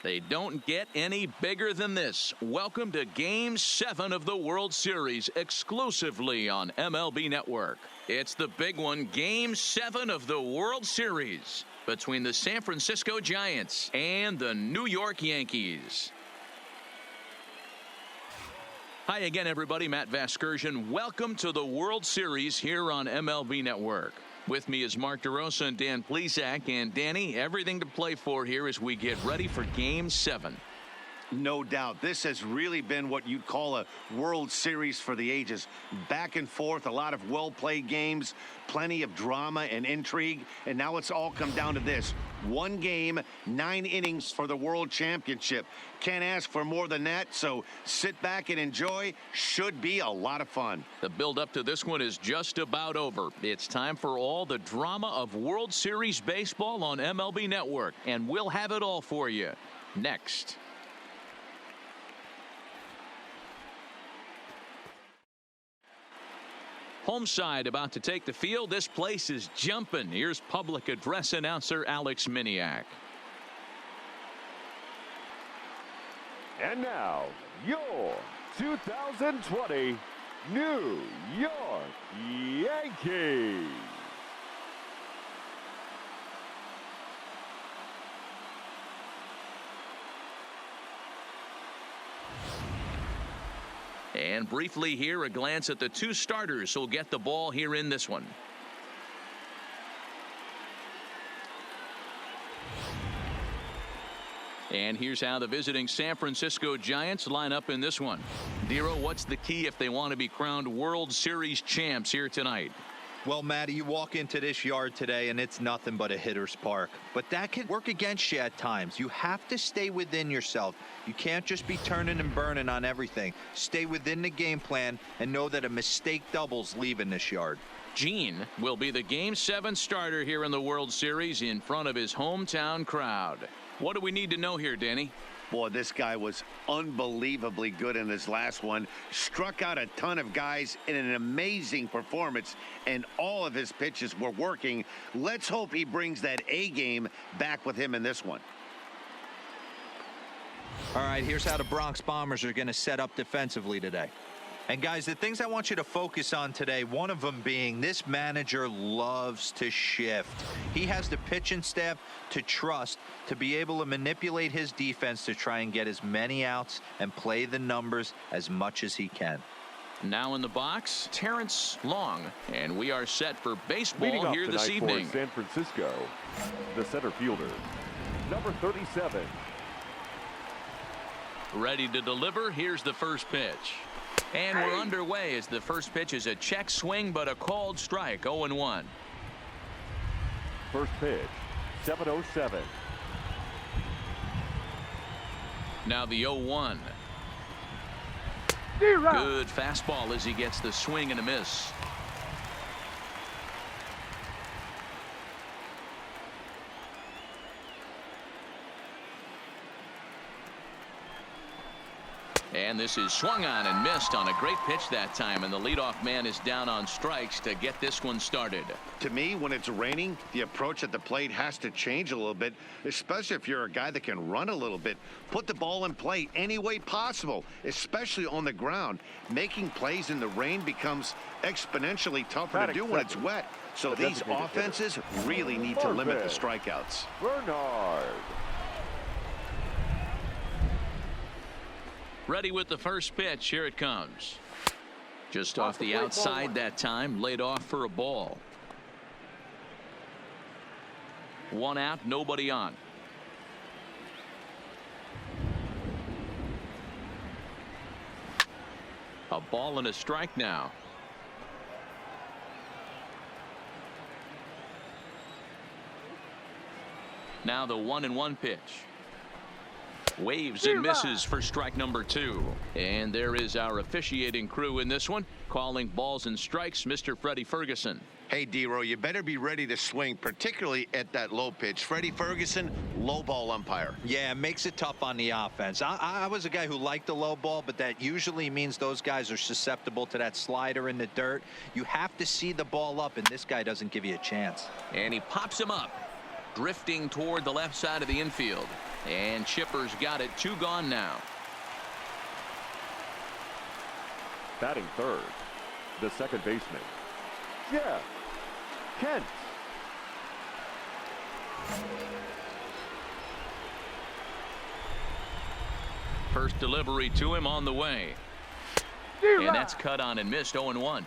They don't get any bigger than this. Welcome to Game 7 of the World Series, exclusively on MLB Network. It's the big one, Game 7 of the World Series, between the San Francisco Giants and the New York Yankees. Hi again, everybody. Matt Vasgersian. Welcome to the World Series here on MLB Network. With me is Mark DeRosa and Dan Plesac. And Danny, everything to play for here as we get ready for Game 7. No doubt. This has really been what you'd call a World Series for the ages. Back and forth, a lot of well-played games, plenty of drama and intrigue, and now it's all come down to this. One game, 9 innings for the World Championship. Can't ask for more than that, so sit back and enjoy. Should be a lot of fun. The build-up to this one is just about over. It's time for all the drama of World Series baseball on MLB Network, and we'll have it all for you next. Home side about to take the field. This place is jumping. Here's public address announcer Alex Miniak. And now, your 2020 New York Yankees. And briefly here, a glance at the two starters who'll get the ball here in this one. And here's how the visiting San Francisco Giants line up in this one. Dero, what's the key if they want to be crowned World Series champs here tonight? Well, Matty, you walk into this yard today and it's nothing but a hitter's park. But that can work against you at times. You have to stay within yourself. You can't just be turning and burning on everything. Stay within the game plan and know that a mistake doubles leaving this yard. Gene will be the Game 7 starter here in the World Series in front of his hometown crowd. What do we need to know here, Danny? Boy, this guy was unbelievably good in his last one. Struck out a ton of guys in an amazing performance, and all of his pitches were working. Let's hope he brings that A game back with him in this one. All right, here's how the Bronx Bombers are going to set up defensively today. And guys, the things I want you to focus on today, one of them being this manager loves to shift. He has the pitching staff to trust to be able to manipulate his defense to try and get as many outs and play the numbers as much as he can. Now in the box, Terrence Long, and we are set for baseball Leading here this evening. For San Francisco, the center fielder, number 37. Ready to deliver. Here's the first pitch. And we're underway as the first pitch is a check swing, but a called strike, 0-1. First pitch, 7:07. Now the 0-1. Good fastball as he gets the swing and a miss. And this is swung on and missed on a great pitch that time, and the leadoff man is down on strikes to get this one started. To me, when it's raining, the approach at the plate has to change a little bit, especially if you're a guy that can run a little bit. Put the ball in play any way possible, especially on the ground. Making plays in the rain becomes exponentially tougher to do when it's wet. So these offenses really need to limit the strikeouts. Bernard. Ready with the first pitch. Here it comes. Just off the outside that time. Laid off for a ball. 1 out, nobody on. A ball and a strike now. Now the 1-1 pitch. Waves and misses for strike number 2. And there is our officiating crew in this one, calling balls and strikes, Mr. Freddie Ferguson. Hey, Dero, you better be ready to swing, particularly at that low pitch. Freddie Ferguson, low ball umpire. Yeah, it makes it tough on the offense. I was a guy who liked the low ball, but that usually means those guys are susceptible to that slider in the dirt. You have to see the ball up, and this guy doesn't give you a chance. And he pops him up, drifting toward the left side of the infield. And Chipper's got it. 2 gone now. Batting third, the second baseman, Jeff Kent. First delivery to him on the way. And that's cut on and missed. 0-1.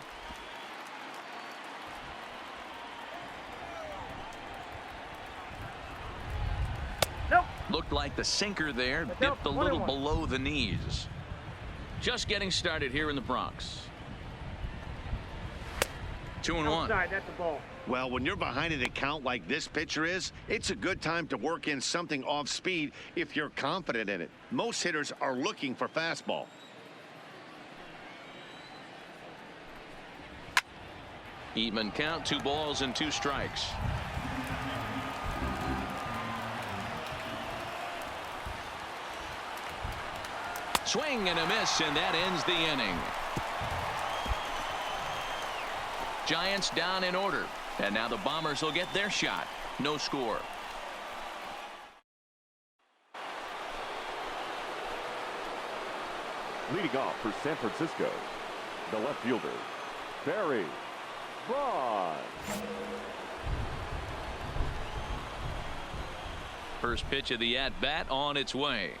Nope. Looked like the sinker there dipped a little below the knees. Just getting started here in the Bronx. 2-1. Outside, that's a ball. Well, when you're behind an account like this pitcher is, it's a good time to work in something off speed if you're confident in it. Most hitters are looking for fastball. Even count, 2 balls and 2 strikes. Swing and a miss, and that ends the inning. Giants down in order, and now the Bombers will get their shot. No score. Leading off for San Francisco, the left fielder, Barry Bonds. First pitch of the at-bat on its way.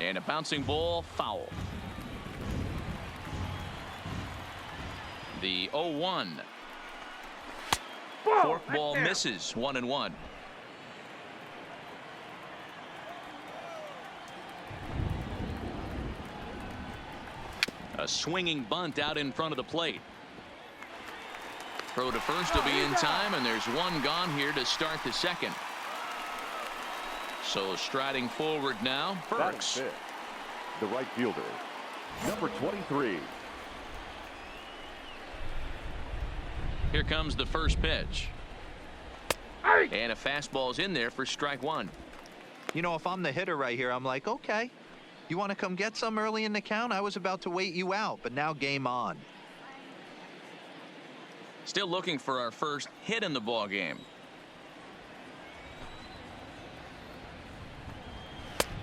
And a bouncing ball, foul. The 0-1. Forkball misses. 1-1. A swinging bunt out in front of the plate. Throw to first will be in time, and there's 1 gone here to start the second. So striding forward now, Burks. The right fielder, number 23. Here comes the first pitch. And a fastball's in there for strike 1. You know, if I'm the hitter right here, I'm like, okay, you want to come get some early in the count? I was about to wait you out, but now game on. Still looking for our first hit in the ball game.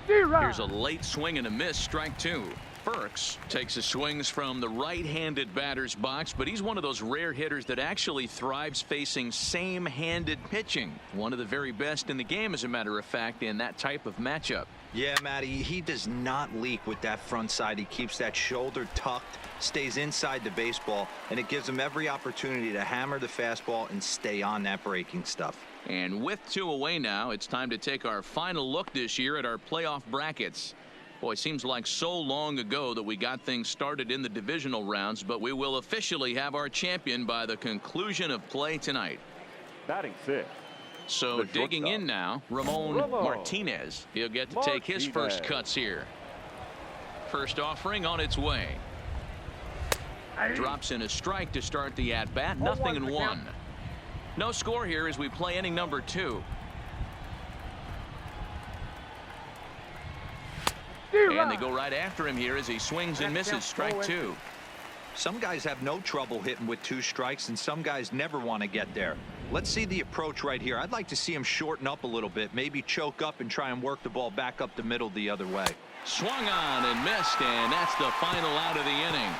Here's a late swing and a miss, strike 2. Burks takes his swings from the right-handed batter's box, but he's one of those rare hitters that actually thrives facing same-handed pitching. One of the very best in the game, as a matter of fact, in that type of matchup. Yeah, Matty, he does not leak with that front side. He keeps that shoulder tucked, stays inside the baseball, and it gives him every opportunity to hammer the fastball and stay on that breaking stuff. And with 2 away now, it's time to take our final look this year at our playoff brackets. Boy, it seems like so long ago that we got things started in the divisional rounds, but we will officially have our champion by the conclusion of play tonight. Batting 6. So digging in now, Ramon Martinez. He'll get to take his first cuts here. First offering on its way. Drops in a strike to start the at-bat. 0-1. No score here as we play inning number 2. And they go right after him here as he swings and misses. Strike 2. Some guys have no trouble hitting with 2 strikes, and some guys never want to get there. Let's see the approach right here. I'd like to see him shorten up a little bit, maybe choke up and try and work the ball back up the middle the other way. Swung on and missed, and that's the final out of the inning.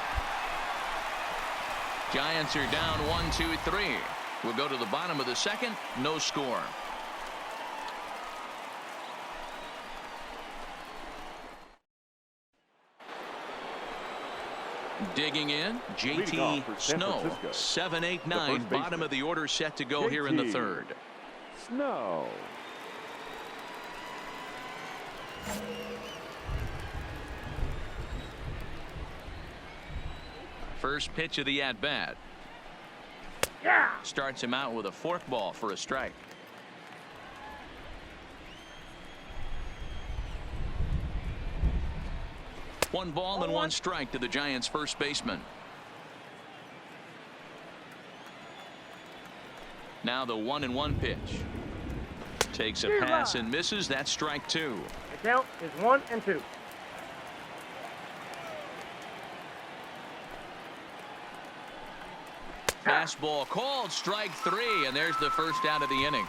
Giants are down 1-2-3. We'll go to the bottom of the second. No score. Digging in, JT Snow, 7-8-9, bottom of the order, set to go here in the third. Snow. First pitch of the at-bat. Starts him out with a forkball for a strike. One ball and 1 strike to the Giants' first baseman. Now the 1-1 pitch. Takes a pass and misses. That's strike 2. The count is 1-2. Fastball called, strike 3, and there's the first out of the inning.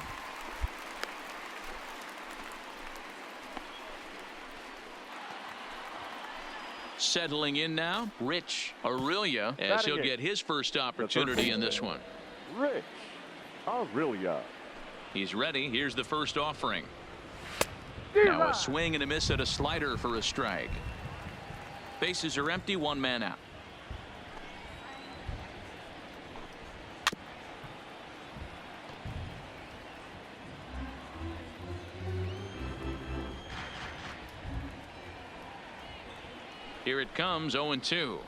settling in now, Rich Aurelia, as he'll get his first opportunity in this one. Rich Aurelia. He's ready. Here's the first offering. Now a swing and a miss at a slider for a strike. Bases are empty, one man out. Here it comes, 0-2.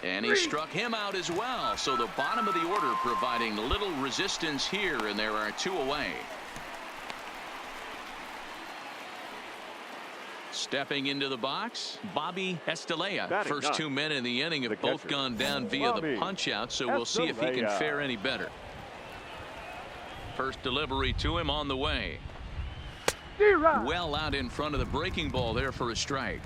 And he struck him out as well. So the bottom of the order providing little resistance here, and there are 2 away. Stepping into the box, Bobby Estelea. First 2 men in the inning have both gone down via the punch out, so we'll see if he can fare any better. First delivery to him on the way. Well out in front of the breaking ball there for a strike.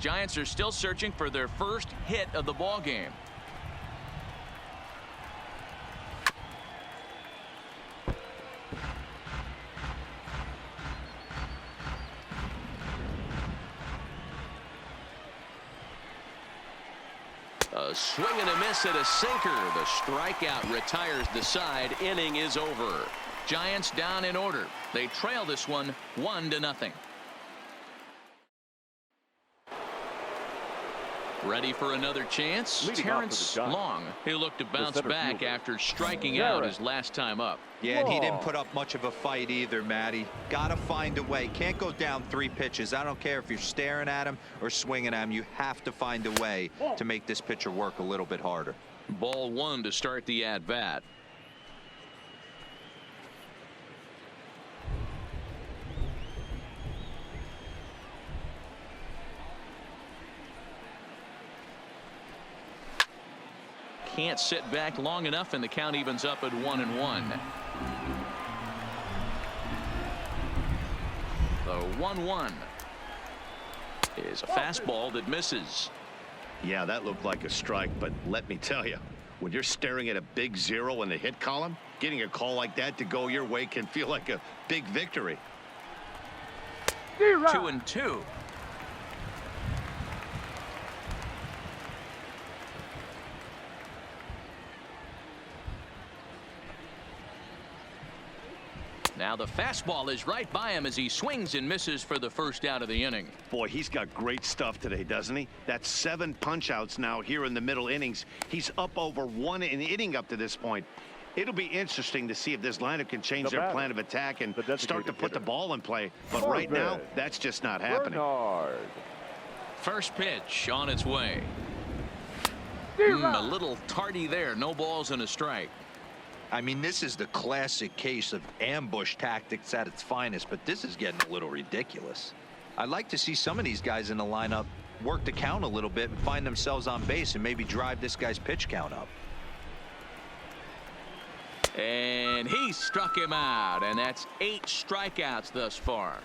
Giants are still searching for their first hit of the ball game. A swing and a miss at a sinker. The strikeout retires the side. Inning is over. Giants down in order. They trail this one 1-0. Ready for another chance. Terrence Long, who looked to bounce back after striking out his last time up. Yeah, and he didn't put up much of a fight either, Matty. Gotta find a way. Can't go down 3 pitches. I don't care if you're staring at him or swinging at him. You have to find a way to make this pitcher work a little bit harder. Ball 1 to start the at-bat. Can't sit back long enough, and the count evens up at 1-1. The 1-1 is a fastball that misses. Yeah, that looked like a strike, but let me tell you, when you're staring at a big 0 in the hit column, getting a call like that to go your way can feel like a big victory. 2-2. Now the fastball is right by him as he swings and misses for the first out of the inning. Boy, he's got great stuff today, doesn't he? That's 7 punch-outs now here in the middle innings. He's up over 1 in the inning up to this point. It'll be interesting to see if this lineup can change their plan of attack and start to put the ball in play. But right now, that's just not happening. First pitch on its way. A little tardy there. No balls and a strike. I mean, this is the classic case of ambush tactics at its finest, but this is getting a little ridiculous. I'd like to see some of these guys in the lineup work the count a little bit and find themselves on base and maybe drive this guy's pitch count up. And he struck him out, and that's 8 strikeouts thus far.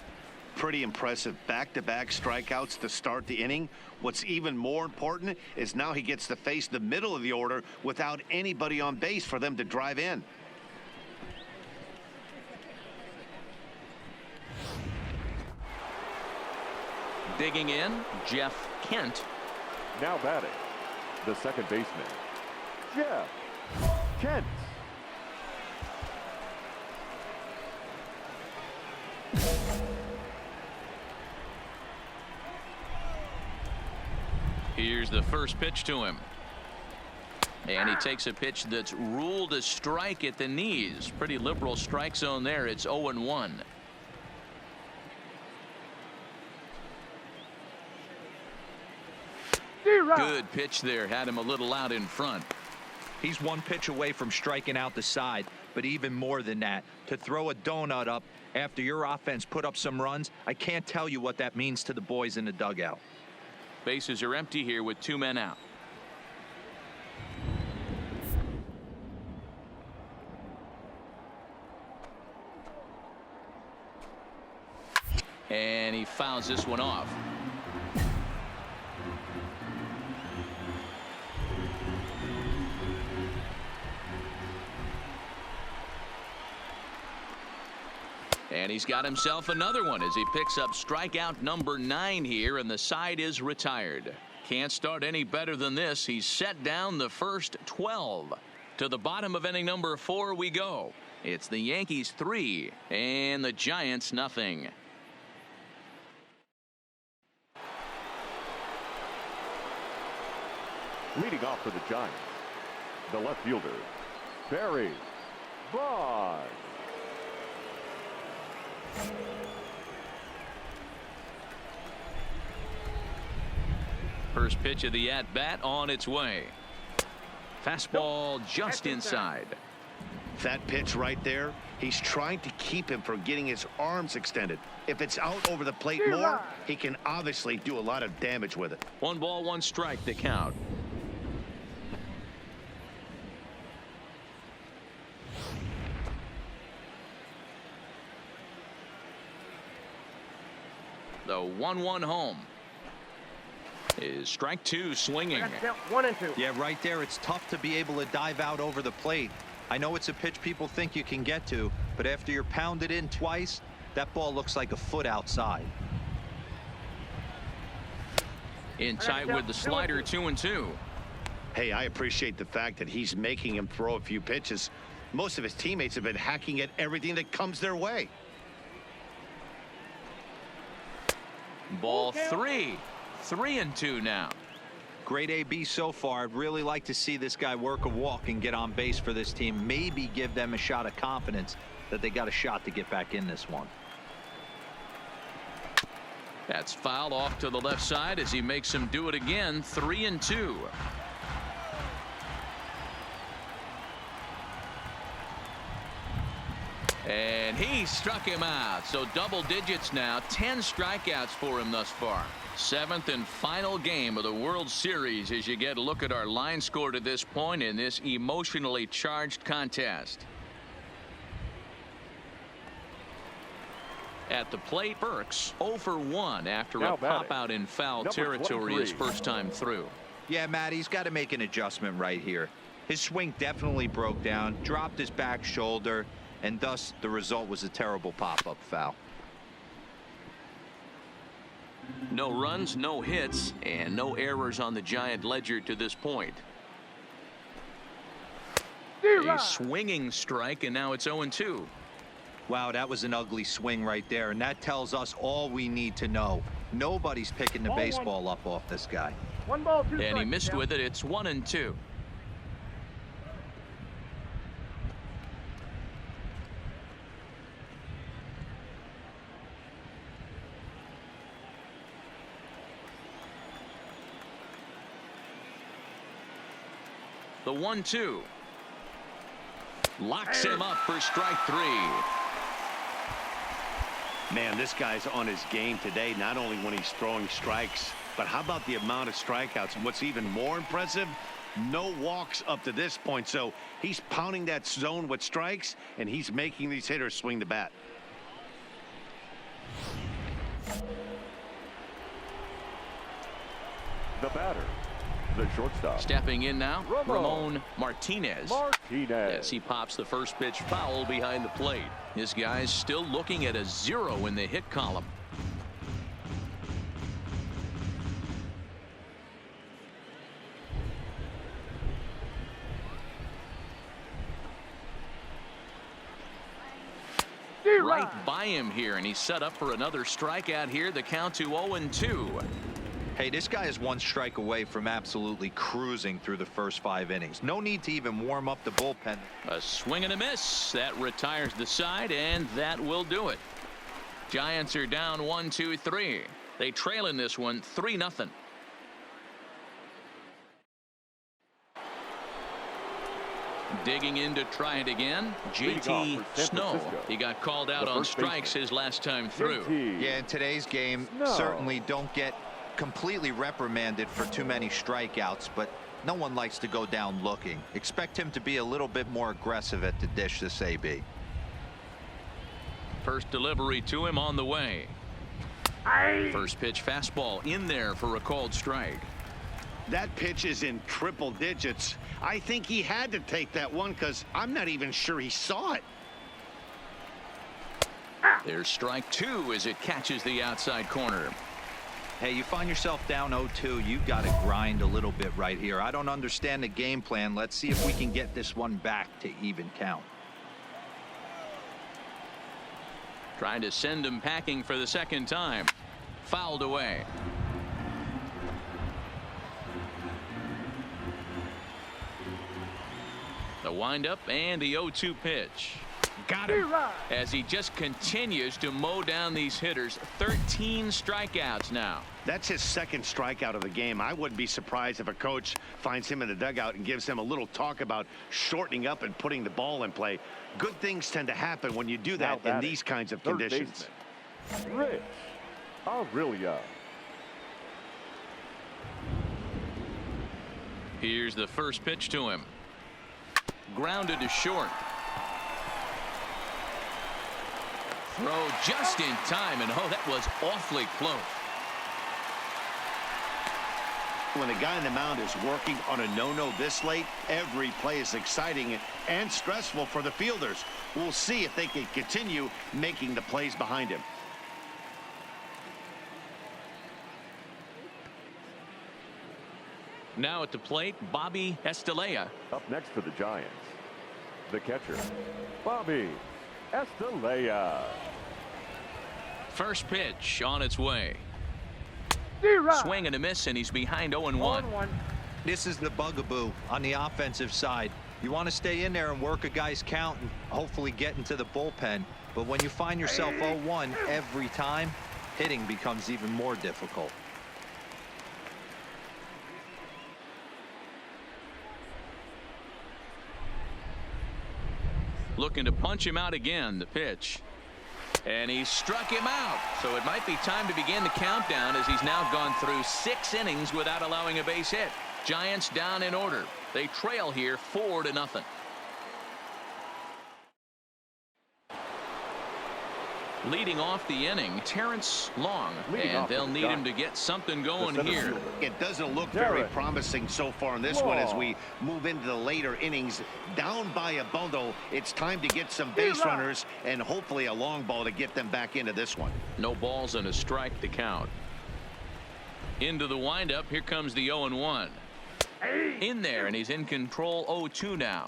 Pretty impressive back-to-back strikeouts to start the inning. What's even more important is now he gets to face the middle of the order without anybody on base for them to drive in. Digging in, Jeff Kent. Now batting, the second baseman, Jeff Kent. Here's the first pitch to him. And he takes a pitch that's ruled a strike at the knees. Pretty liberal strike zone there. It's 0-1. Good pitch there. Had him a little out in front. He's 1 pitch away from striking out the side, but even more than that, to throw a donut up after your offense put up some runs, I can't tell you what that means to the boys in the dugout. Bases are empty here with 2 men out. And he fouls this one off. And he's got himself another one as he picks up strikeout number 9 here, and the side is retired. Can't start any better than this. He's set down the first 12. To the bottom of inning number 4 we go. It's the Yankees 3 and the Giants nothing. Leading off for the Giants, the left fielder, Barry Bonds. First pitch of the at-bat on its way. Fastball just inside. That pitch right there, he's trying to keep him from getting his arms extended. If it's out over the plate more, he can obviously do a lot of damage with it. 1 ball, 1 strike to count. The 1-1 home is strike 2 swinging. 1 and 2. Yeah, right there. It's tough to be able to dive out over the plate. I know it's a pitch people think you can get to, but after you're pounded in twice, that ball looks like a foot outside. In tight with the slider, 2-2. Hey, I appreciate the fact that he's making him throw a few pitches. Most of his teammates have been hacking at everything that comes their way. Ball 3. 3-2 now. Great AB so far. I'd really like to see this guy work a walk and get on base for this team. Maybe give them a shot of confidence that they got a shot to get back in this one. That's fouled off to the left side as he makes him do it again. 3-2. And he struck him out. So double digits now. 10 strikeouts for him thus far. 7th and final game of the World Series as you get a look at our line score to this point in this emotionally charged contest. At the plate, Burks 0 for 1 after a pop out in foul territory his first time through. Yeah, Matt, he's got to make an adjustment right here. His swing definitely broke down, dropped his back shoulder, and thus the result was a terrible pop-up foul. No runs, no hits, and no errors on the Giant ledger to this point. A swinging strike, and now it's 0-2. Wow, that was an ugly swing right there, and that tells us all we need to know. Nobody's picking the baseball up off this guy. 1 ball, 2 strikes. And he missed with it. It's 1-2. The 1-2 locks him up for strike 3. Man, this guy's on his game today, not only when he's throwing strikes, but how about the amount of strikeouts? And what's even more impressive, no walks up to this point. So he's pounding that zone with strikes, and he's making these hitters swing the bat. The batter, the shortstop. Stepping in now, Ramon Martinez. Yes, he pops the first pitch foul behind the plate. This guy's still looking at a 0 in the hit column. Right by him here, and he's set up for another strikeout here. The count to 0-2. Hey, this guy is 1 strike away from absolutely cruising through the first 5 innings. No need to even warm up the bullpen. A swing and a miss. That retires the side, and that will do it. Giants are down 1-2-3. They trail in this one 3-0. Digging in to try it again, JT Snow. He got called out on strikes his last time through. Yeah, in today's game, certainly don't get completely reprimanded for too many strikeouts, but no one likes to go down looking. Expect him to be a little bit more aggressive at the dish this AB. First delivery to him on the way. First pitch fastball in there for a called strike. That pitch is in triple digits. I think he had to take that one because I'm not even sure he saw it. There's strike two as it catches the outside corner. Hey, you find yourself down 0-2, you've got to grind a little bit right here. I don't understand the game plan. Let's see if we can get this one back to even count. Trying to send him packing for the second time. Fouled away. The windup and the 0-2 pitch. Got him as he just continues to mow down these hitters. 13 strikeouts now. That's his second strikeout of the game. I wouldn't be surprised if a coach finds him in the dugout and gives him a little talk about shortening up and putting the ball in play. Good things tend to happen when you do that in these kinds of conditions. Rich Aurelia. Here's the first pitch to him. Grounded to short. Throw just in time, and oh, that was awfully close. When the guy on the mound is working on a no-no this late, every play is exciting and stressful for the fielders. We'll see if they can continue making the plays behind him. Now at the plate, Bobby Estelea. Up next for the Giants, the catcher, Bobby Estelea. First pitch on its way. Swing and a miss, and he's behind 0-1. This is the bugaboo on the offensive side. You want to stay in there and work a guy's count and hopefully get into the bullpen. But when you find yourself 0-1 every time, hitting becomes even more difficult. Looking to punch him out again. The pitch. And he struck him out. So it might be time to begin the countdown as he's now gone through 6 innings without allowing a base hit. Giants down in order. They trail here 4-0. Leading off the inning, Terrence Long, and they'll need him to get something going here. It doesn't look very promising so far in this one as we move into the later innings. Down by a bundle, it's time to get some base runners and hopefully a long ball to get them back into this one. No balls and a strike to count. Into the windup, here comes the 0-1. In there, and he's in control. 0-2 now.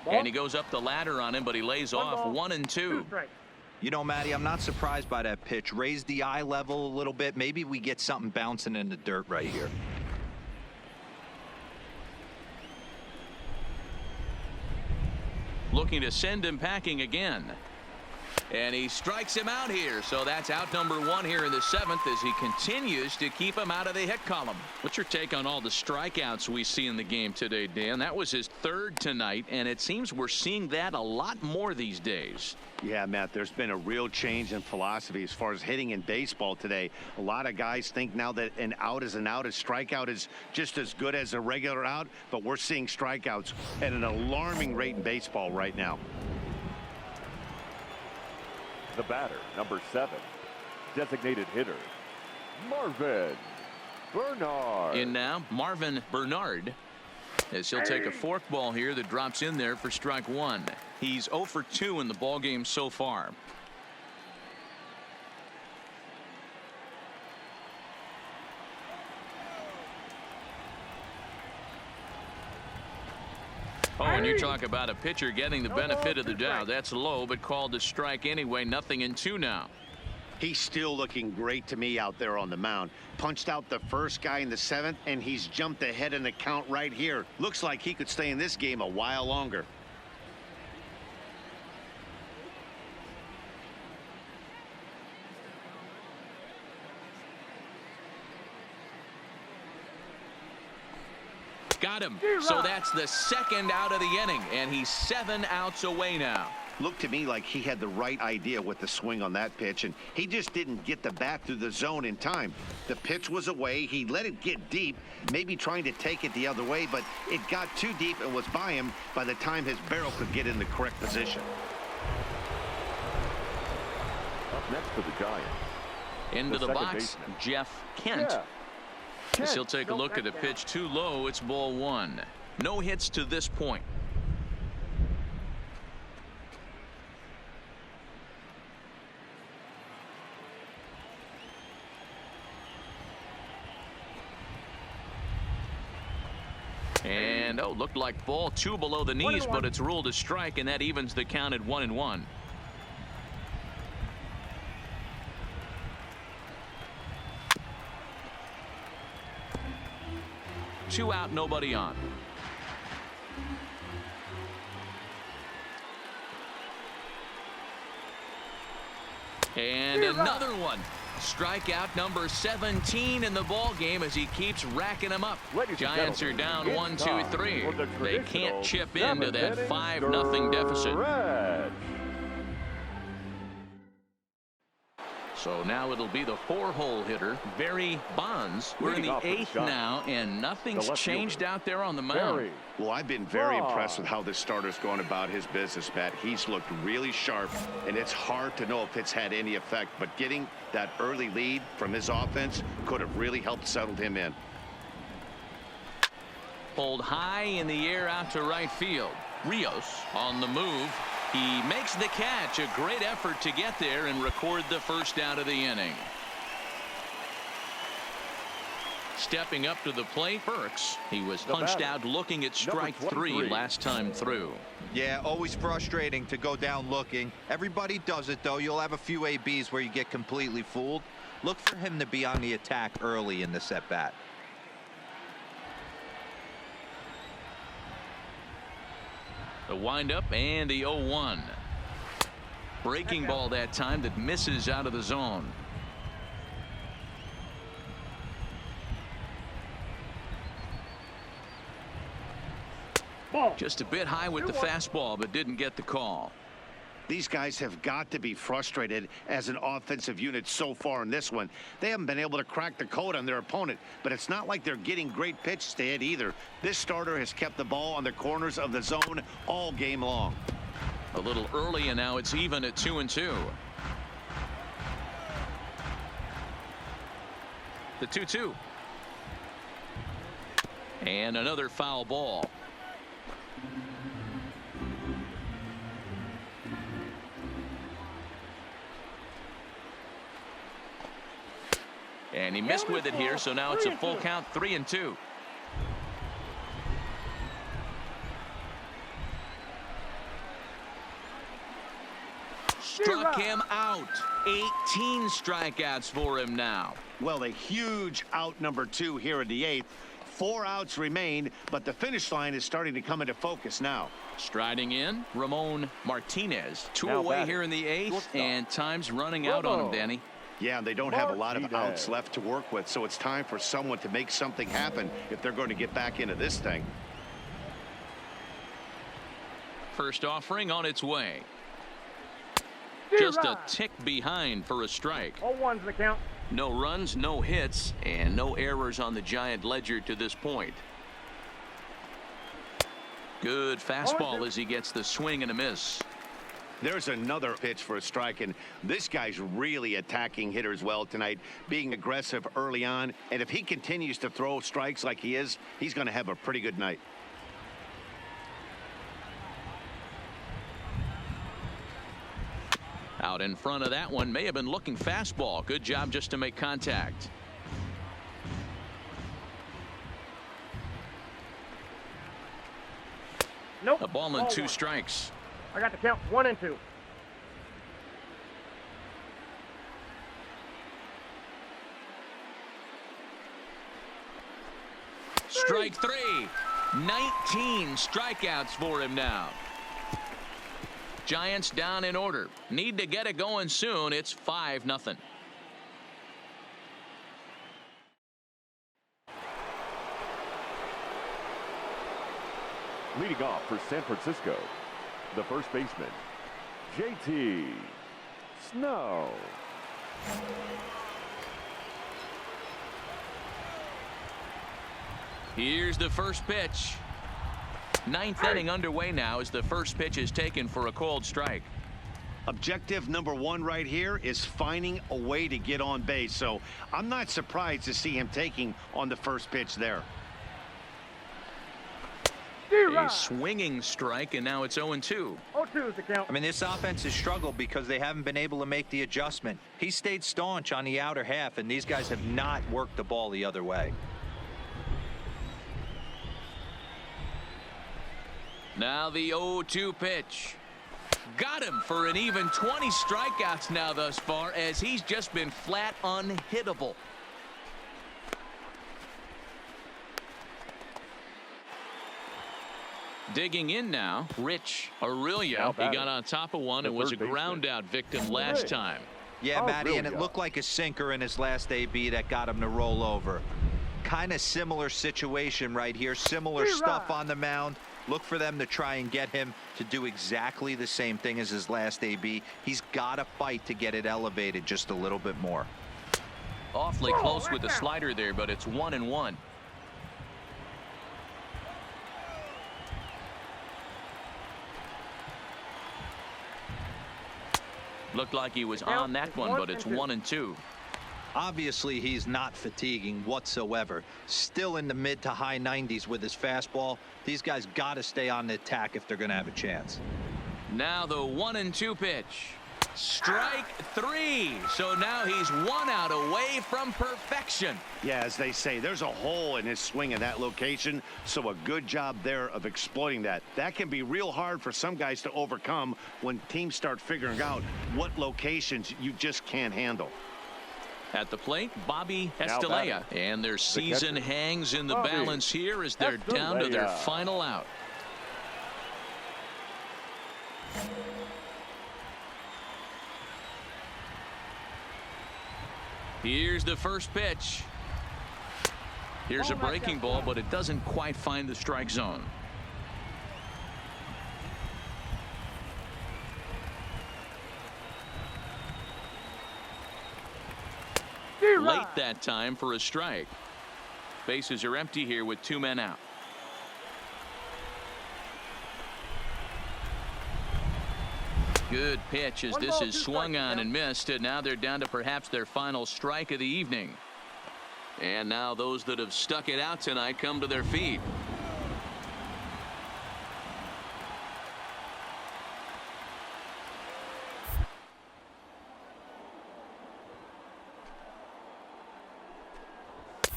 And he goes up the ladder on him, but he lays off 1-2. You know, Matty, I'm not surprised by that pitch. Raise the eye level a little bit. Maybe we get something bouncing in the dirt right here. Looking to send him packing again. And he strikes him out here. So that's out number 1 here in the 7th as he continues to keep him out of the hit column. What's your take on all the strikeouts we see in the game today, Dan? That was his 3rd tonight, and it seems we're seeing that a lot more these days. Yeah, Matt, there's been a real change in philosophy as far as hitting in baseball today. A lot of guys think now that an out is an out. A strikeout is just as good as a regular out, but we're seeing strikeouts at an alarming rate in baseball right now. The batter, number 7, designated hitter, Marvin Bernard. In now, Marvin Bernard, as he'll take a forkball here that drops in there for strike 1. He's 0 for 2 in the ballgame so far. Oh, and you talk about a pitcher getting the benefit of the doubt. That's low, but called a strike anyway. 0-2 now. He's still looking great to me out there on the mound. Punched out the first guy in the 7th, and he's jumped ahead in the count right here. Looks like he could stay in this game a while longer. Got him. So that's the 2nd out of the inning, and he's 7 outs away now. Looked to me like he had the right idea with the swing on that pitch, and he just didn't get the bat through the zone in time. The pitch was away. He let it get deep, maybe trying to take it the other way, but it got too deep and was by him by the time his barrel could get in the correct position. Up next for the Giants, Into the box, baseman, Jeff Kent. As he'll take a look at a pitch too low. It's ball one. No hits to this point. And looked like ball two below the knees, but it's ruled a strike, and that evens the count at 1-1. Two out, nobody on. And another one. Strikeout number 17 in the ball game as he keeps racking them up. Giants are down 1-2-3. They can't chip into that 5-0 deficit. So now it'll be the 4-hole hitter, Barry Bonds. We're in the 8th now, and nothing's changed out there on the mound. Well, I've been very impressed with how this starter's going about his business, Matt. He's looked really sharp, and it's hard to know if it's had any effect, but getting that early lead from his offense could have really helped settle him in. Pulled high in the air out to right field. Rios on the move. He makes the catch. A great effort to get there and record the first out of the inning. Stepping up to the plate, Burks. He was punched out looking at strike 3 last time through. Yeah, always frustrating to go down looking. Everybody does it, though. You'll have a few ABs where you get completely fooled. Look for him to be on the attack early in this at-bat. The windup and the 0-1. Breaking ball that time that misses out of the zone. Just a bit high with the fastball, but didn't get the call. These guys have got to be frustrated as an offensive unit so far in this one. They haven't been able to crack the code on their opponent, but it's not like they're getting great pitches to hit either. This starter has kept the ball on the corners of the zone all game long. A little early, and now it's even at 2-2. The 2-2. And another foul ball. And he missed with it here, so now it's a full count, 3-2. Struck him out. 18 strikeouts for him now. Well, a huge out number 2 here in the 8th. 4 outs remain, but the finish line is starting to come into focus now. Striding in, Ramon Martinez. 2 away here in the 8th, and time's running out on him, Danny. Yeah, and they don't have a lot of outs left to work with, so it's time for someone to make something happen if they're going to get back into this thing. First offering on its way. Just a tick behind for a strike. 0-1's the count. No runs, no hits, and no errors on the Giant ledger to this point. Good fastball as he gets the swing and a miss. There's another pitch for a strike, and this guy's really attacking hitters well tonight, being aggressive early on, and if he continues to throw strikes like he is, he's going to have a pretty good night. Out in front of that one, may have been looking fastball. Good job just to make contact. Nope. A ball and 2 strikes. I got the count 1-2. Strike 3. 19 strikeouts for him now. Giants down in order. Need to get it going soon. It's 5-0. Leading off for San Francisco, the first baseman, JT Snow. Here's the first pitch. 9th inning underway now as the first pitch is taken for a called strike. Objective number one right here is finding a way to get on base. So I'm not surprised to see him taking on the first pitch there. A swinging strike, and now it's 0-2. 0-2 is the count. I mean, this offense has struggled because they haven't been able to make the adjustment. He stayed staunch on the outer half, and these guys have not worked the ball the other way. Now the 0-2 pitch. Got him for an even 20 strikeouts now thus far, as he's just been flat unhittable. Digging in now, Rich Aurelio. He got on top of one and was a ground out victim last time. Yeah, Matty, and it looked like a sinker in his last AB that got him to roll over. Kind of similar situation right here. Similar stuff on the mound. Look for them to try and get him to do exactly the same thing as his last AB. He's got to fight to get it elevated just a little bit more. Awfully close with the slider there, but it's 1-1. Looked like he was on that one, but it's 1-2. Obviously, he's not fatiguing whatsoever. Still in the mid to high 90s with his fastball. These guys got to stay on the attack if they're going to have a chance. Now the 1-2 pitch. Strike three. So now he's 1 out away from perfection. Yeah, as they say, there's a hole in his swing in that location, so a good job there of exploiting that. That can be real hard for some guys to overcome when teams start figuring out what locations you just can't handle. At the plate, Bobby Estelea, and their season hangs in the balance here as they're down to their final out. Here's the first pitch. Here's a breaking ball, but it doesn't quite find the strike zone. Late that time for a strike. Bases are empty here with 2 men out. Good pitch as this is swung on and missed, and now they're down to perhaps their final strike of the evening. And now those that have stuck it out tonight come to their feet.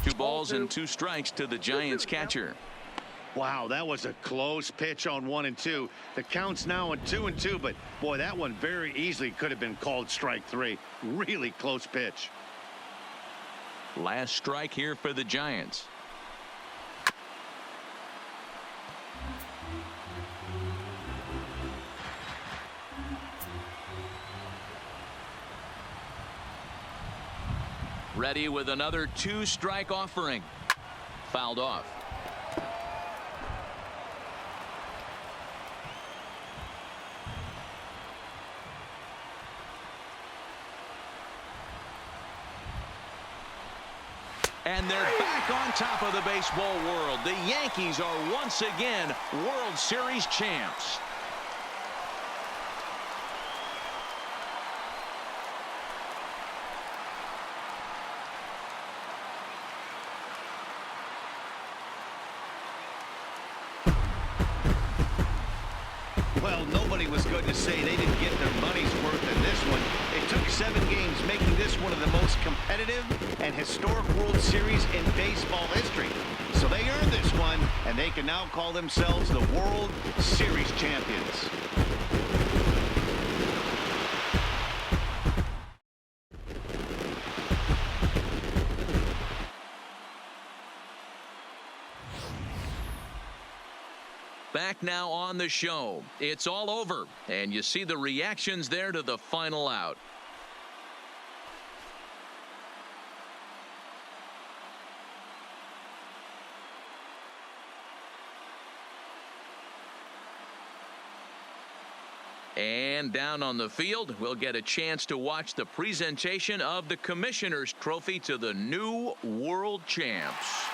Two balls and 2 strikes to the Giants catcher. Wow, that was a close pitch on 1 and 2. The count's now on 2 and 2, but boy, that one very easily could have been called strike 3. Really close pitch. Last strike here for the Giants. Ready with another 2-strike offering. Fouled off. And they're back on top of the baseball world. The Yankees are once again World Series champs. Well, nobody was going to say they didn't get their money's worth in this one. It took 7 games, making this one of the most competitive and historic World Series in baseball history. So they earned this one, and they can now call themselves the World Series champions. Back now on the show. It's all over, and you see the reactions there to the final out. And down on the field, we'll get a chance to watch the presentation of the Commissioner's Trophy to the new world champs.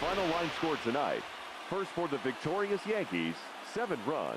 final line score tonight. First for the victorious Yankees, 7 runs.